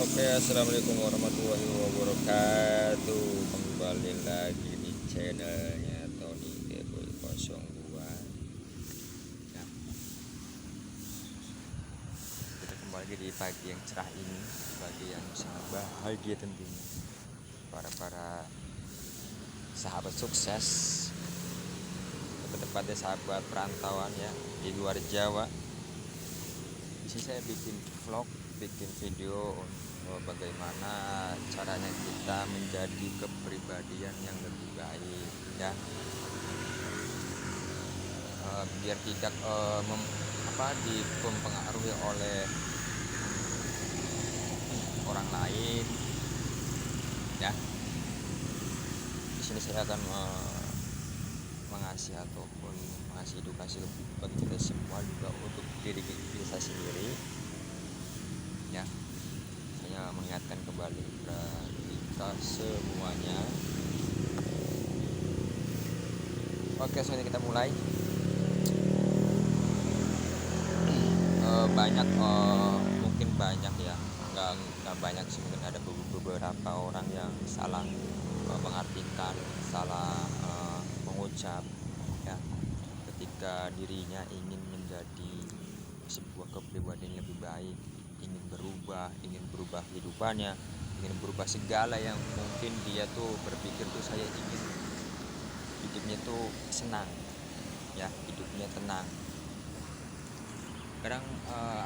Oke, assalamualaikum warahmatullahi wabarakatuh. Kembali lagi di channelnya Tony Deboy 02. Nah, kita kembali di pagi yang cerah ini, pagi yang sangat bahagia tentunya. Para sahabat sukses, lebih tepatnya sahabat perantauan ya di luar Jawa. Di sini saya bikin vlog, bikin video bagaimana caranya kita menjadi kepribadian yang lebih baik ya. Biar tidak dipengaruhi oleh orang lain ya. Di sini saya akan mengasih ataupun mengasih edukasi bagi kita semua, juga untuk diri kita sendiri ya. Saya mengingatkan kembali kepada kita semuanya. Oke, selanjutnya kita mulai. Mungkin banyak ya, nggak banyak sih, mungkin ada beberapa orang yang salah mengartikan, salah mengucap ya, ketika dirinya ingin menjadi sebuah kepribadian yang lebih baik, ingin berubah kehidupannya, ingin berubah segala yang mungkin dia tuh berpikir tuh, saya ingin hidupnya tuh senang ya, hidupnya tenang. Kadang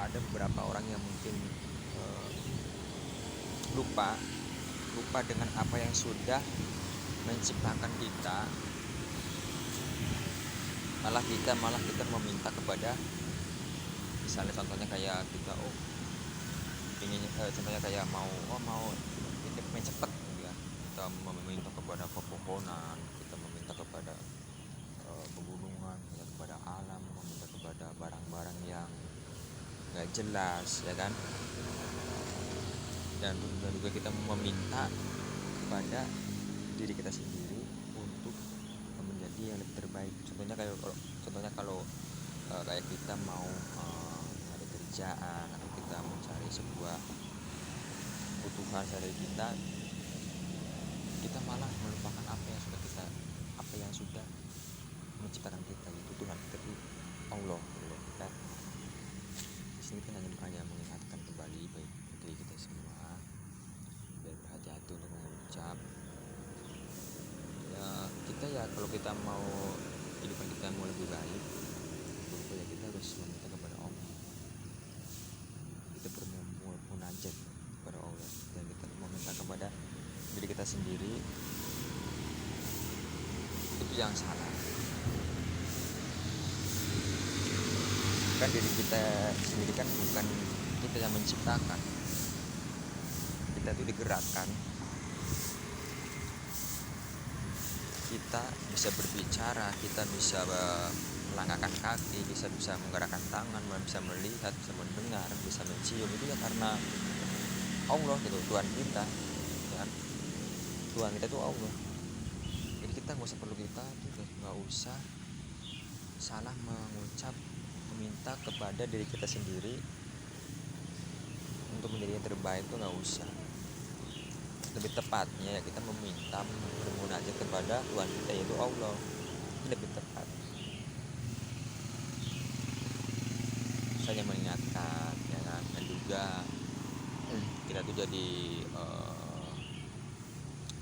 ada beberapa orang yang mungkin lupa dengan apa yang sudah menciptakan kita. Malah kita meminta kepada, misalnya contohnya kayak kita ingin contohnya kayak mau hidupnya cepet gitu ya, kita meminta kepada pepohonan, kita meminta kepada pegunungan, meminta kepada alam, meminta kepada barang-barang yang nggak jelas ya kan. Dan juga kita meminta kepada diri kita sendiri untuk menjadi yang lebih terbaik. Contohnya kalau kayak kita mau ada kerjaan, atau kita mencari sebuah kebutuhan dari kita malah melupakan apa yang sudah menciptakan kita, itu Tuhan kita, itu Allah kan. Di sini kita hanya mengingatkan kembali bagi kita semua, biar berhati-hati untuk mengucap ya. Kita ya, kalau kita mau kehidupan kita mau lebih baik, ya kita harus meminta kepada Allah. Kita bermunajat kepada Allah, dan kita meminta kepada diri kita sendiri. Itu yang salah. Kan diri kita sendiri kan bukan kita yang menciptakan. Kita itu digerakkan. Kita bisa berbicara, kita bisa melangkahkan kaki, bisa menggerakkan tangan, bisa melihat, bisa mendengar, bisa mencium. Itu ya karena Allah gitu, Tuhan kita kan. Tuhan kita itu Allah. Jadi kita nggak usah salah mengucap, meminta kepada diri kita sendiri untuk menjadi yang terbaik. Itu nggak usah. Lebih tepatnya ya, kita meminta, bermunajat kepada Tuhan kita, yaitu Allah. Ini lebih tepat. Saya mengingatkan ya kan. Dan juga kita tuh jadi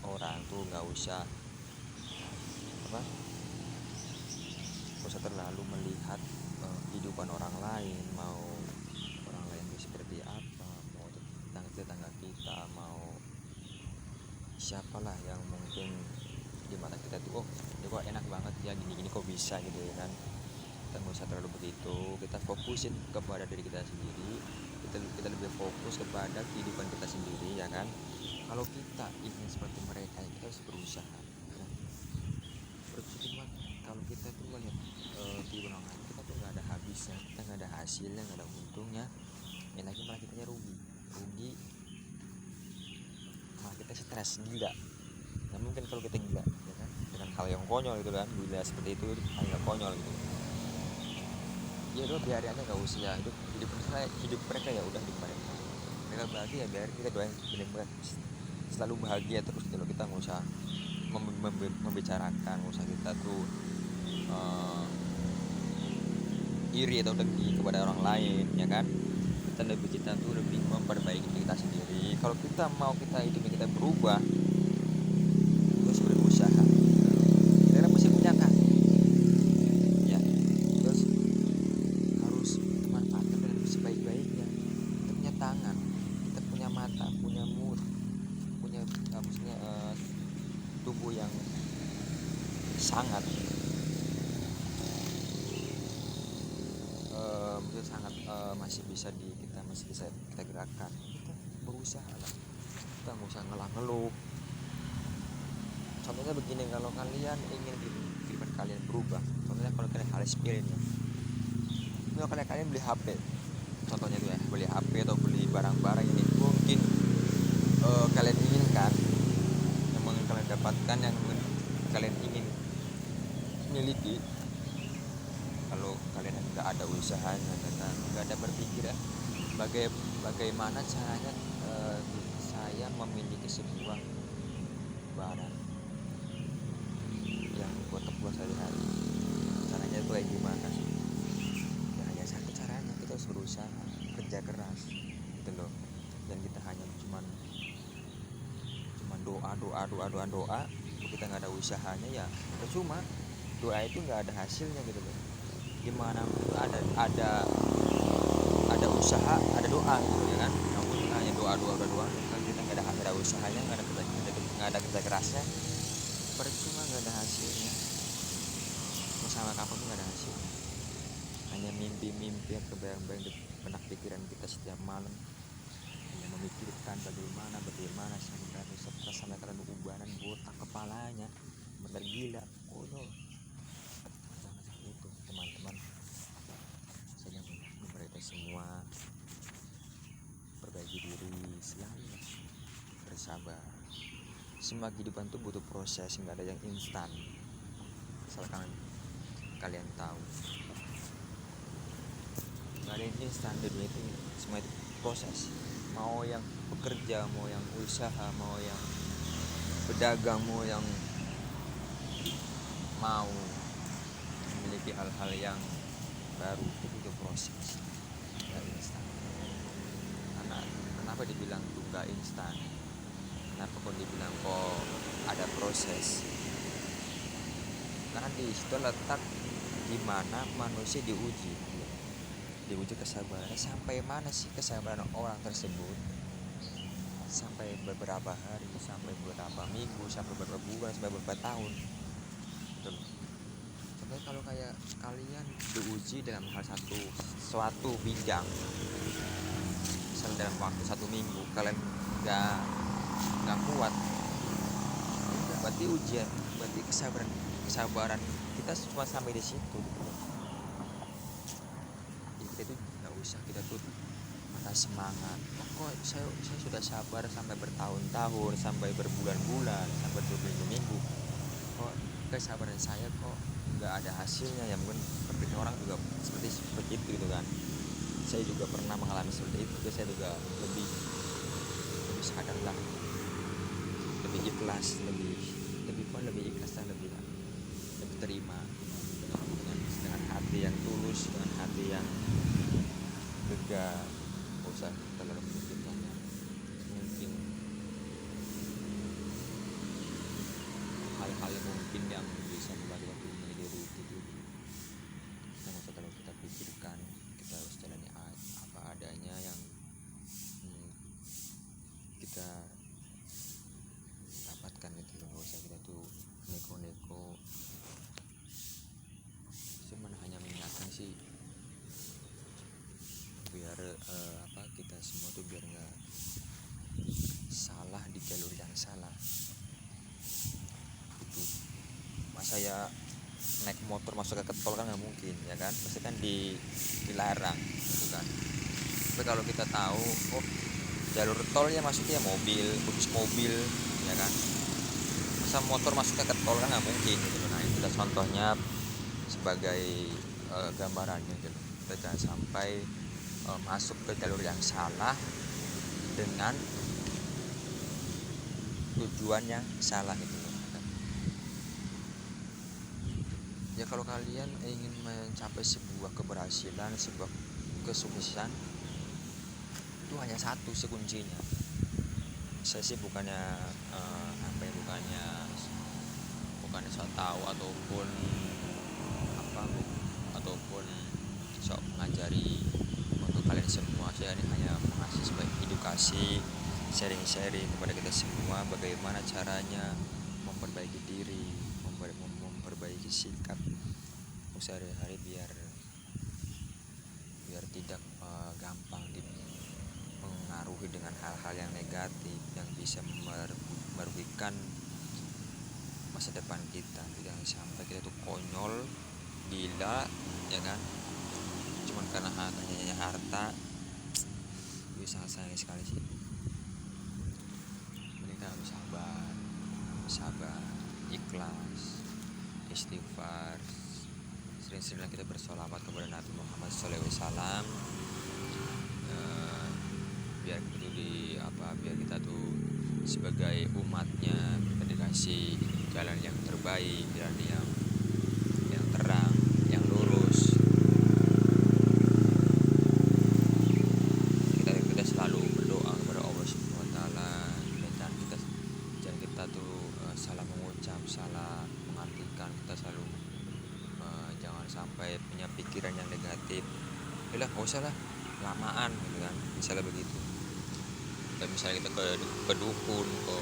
orang tuh nggak usah terlalu melihat kehidupan orang lain, mau orang lain itu seperti apa, mau tetangga kita, mau siapalah yang mungkin di mata kita tuh, ini kok enak banget ya, gini kok bisa gitu ya kan. Kita nggak usah terlalu begitu. Kita fokusin kepada diri kita sendiri. Kita lebih fokus kepada kehidupan kita sendiri ya kan. Kalau kita ingin seperti mereka, kita harus berusaha ya. Kalau kita tuh lihat kehidupan orang lain, kita tuh nggak ada habisnya, kita nggak ada hasilnya, nggak ada untungnya. Yang lagi malah kitanya rugi, malah kita stres, gila. Nah, mungkin kalau kita gila ya kan, dengan hal yang konyol gitu kan, gila seperti itu, hal yang konyol gitu ya, udah biarin aja, nggak usah ya. Hidup mereka ya udah, hidup mereka mereka bahagia, biar kita doain benar-benar selalu bahagia terus gitu loh. Kita nggak usah membicarakan, nggak usah kita tuh iri atau dengki kepada orang lain, ya kan. Kita tuh lebih memperbaiki diri kita sendiri. Kalau kita mau hidupnya kita berubah, terus berusaha, kita masih punya kan, ya, terus harus manfaatkan dengan sebaik-baiknya. Kita punya tangan, kita punya mata, punya mulut, punya maksudnya tubuh yang sangat masih bisa kita gerakkan. Kita berusaha lah, kita nggak usah ngeluh. Contohnya begini, kalau kalian ingin kehidupan kalian berubah, contohnya kalau kalian harus pilih nih, kalau kalian beli HP, contohnya tuh ya, beli HP atau beli barang-barang ini mungkin kalian inginkan, yang ingin kalian dapatkan, yang kalian ingin miliki. Kalau kalian nggak ada usahanya, nggak ada berpikir ya, bagaimana caranya saya memiliki sebuah barang yang buat kebutuhan sehari-hari, caranya itu kayak gimana sih? Ya hanya satu caranya, kita harus berusaha, kerja keras gitu loh. Dan kita hanya cuman doa, kita nggak ada usahanya ya percuma. Doa itu nggak ada hasilnya gitu loh. Gimana ada usaha, ada doa gitu ya kan. Namun kita hanya doa kan kita nggak ada usahanya, nggak ada kerja kerasnya, percuma, nggak ada hasilnya. Mau sama kapan pun nggak ada hasil, hanya mimpi-mimpi yang kebayang-bayang di benak pikiran kita setiap malam, hanya memikirkan bagaimana sampai kalian ubanan botak kepalanya, benar gila, konyol. Jangan itu teman-teman. Saya mereka semua perbaiki diri, selalu bersabar. Semua kehidupan itu butuh proses, nggak ada yang instan. Asalkan kalian tahu, nggak ada yang instan di dunia itu. Semua itu proses. Mau yang bekerja, mau yang usaha, mau yang berdagang, mau yang mau memiliki hal-hal yang baru, itu butuh proses, nggak instan. Karena kenapa dibilang itu nggak instan? Kenapa kok dibilang kok ada proses? Karena di situ letak dimana manusia diuji kesabarannya. Sampai mana sih kesabaran orang tersebut? Sampai beberapa hari, sampai beberapa minggu, sampai beberapa bulan, sampai beberapa tahun. Contohnya kalau kayak kalian diuji dalam hal suatu bidang, misalnya dalam waktu 1 minggu kalian nggak kuat, berarti ujian, berarti kesabaran kita cuma sampai di situ. Kita tuh nggak usah kita tuh mata semangat, kok saya sudah sabar sampai bertahun-tahun, sampai berbulan-bulan, sampai berminggu-minggu, kok kesabaran saya kok nggak ada hasilnya. Ya mungkin beberapa orang juga seperti itu gitu kan. Saya juga pernah mengalami seperti itu. Saya juga lebih sadar lah, lebih ikhlas, lebih ikhlas dan lebih terima dengan hati yang tulus, dengan hati yang lega. Gak usah terlalu memikirkan mungkin hal-hal mungkin yang bisa membantu menjadi rutin itu. Yang usah terlalu kita pikirkan, kita harus jalani apa adanya yang kita dapatkan gitu loh. Gak usah kita tuh neko-neko. Cuman hanya mengingatkan sih, biar kita semua tuh biar nggak salah di jalur yang salah gitu. Masa ya naik motor masuk ke tol kan nggak mungkin ya kan, pasti kan dilarang gitu kan. Tapi kalau kita tahu jalur tol ya masuknya mobil, bus mobil ya kan, masa motor masuknya ke tol kan nggak mungkin gitu. Nah itu contohnya sebagai gambarannya gitu. Kita jangan sampai masuk ke jalur yang salah dengan tujuan yang salah gitu loh. Ya kalau kalian ingin mencapai sebuah keberhasilan, sebuah kesuksesan, itu hanya satu sih kuncinya. Saya sih bukannya bukannya sok tahu ataupun ataupun sok mengajari untuk kalian semua. Saya ini hanya mengasih sebagai edukasi, sharing kepada kita semua bagaimana caranya memperbaiki diri, memperbaiki sikap sehari-hari biar tidak gampang dipengaruhi dengan hal-hal yang negatif yang bisa merugikan masa depan kita. Jangan sampai kita tuh konyol, gila, ya kan, cuman karena hanya harta. Itu sangat sayang sekali sih. Mereka harus sabar, ikhlas, istighfar, sering-seringlah kita bersolawat kepada Nabi Muhammad SAW, biar kita tuh sebagai umatnya kita dikasih jalan yang terbaik, jalan yang terang, yang lurus. Kita selalu berdoa kepada Allah Subhanahu wa taala, dan kita tuh salah mengucap, salah mengartikan. Kita selalu jangan sampai punya pikiran yang negatif. Udah nggak usah lah, lamaan gitu kan, misalnya begitu. Dan misalnya kita ke dukun, ke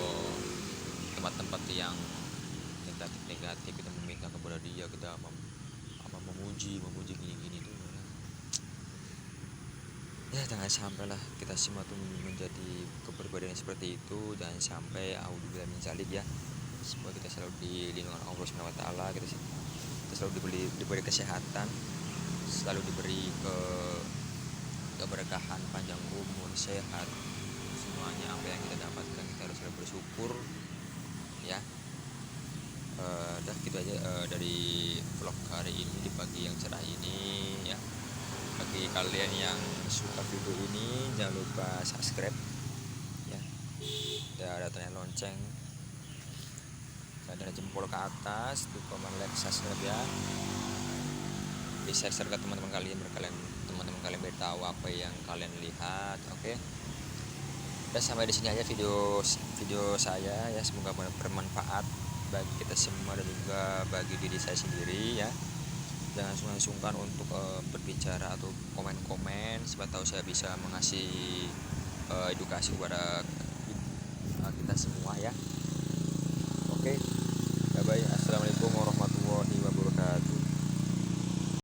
tempat-tempat yang negatif, kita meminta kepada dia, kita memuji gini tuh ya. Jangan sampai lah kita semua tuh menjadi kepribadian seperti itu. Jangan sampai auzubillah min dzalik ya. Semoga kita selalu dilindungi Allah Subhanahu wa taala, kita selalu diberi kesehatan, selalu diberi keberkahan, panjang umur, sehat, semuanya apa yang kita dapatkan kita harus selalu bersyukur ya. Udah gitu aja dari vlog hari ini di pagi yang cerah ini ya. Bagi kalian yang suka video ini jangan lupa subscribe ya, ada tanda lonceng, ada jempol ke atas, tuh komen, like, subscribe ya. Di share ke teman-teman kalian biar tahu apa yang kalian lihat. Oke. Dan sampai di sini aja video saya ya, semoga bermanfaat bagi kita semua dan juga bagi diri saya sendiri ya. Jangan sungkan untuk berbicara atau komen, siapa tahu saya bisa mengasih edukasi kepada kita semua ya. Oke, bye bye, assalamualaikum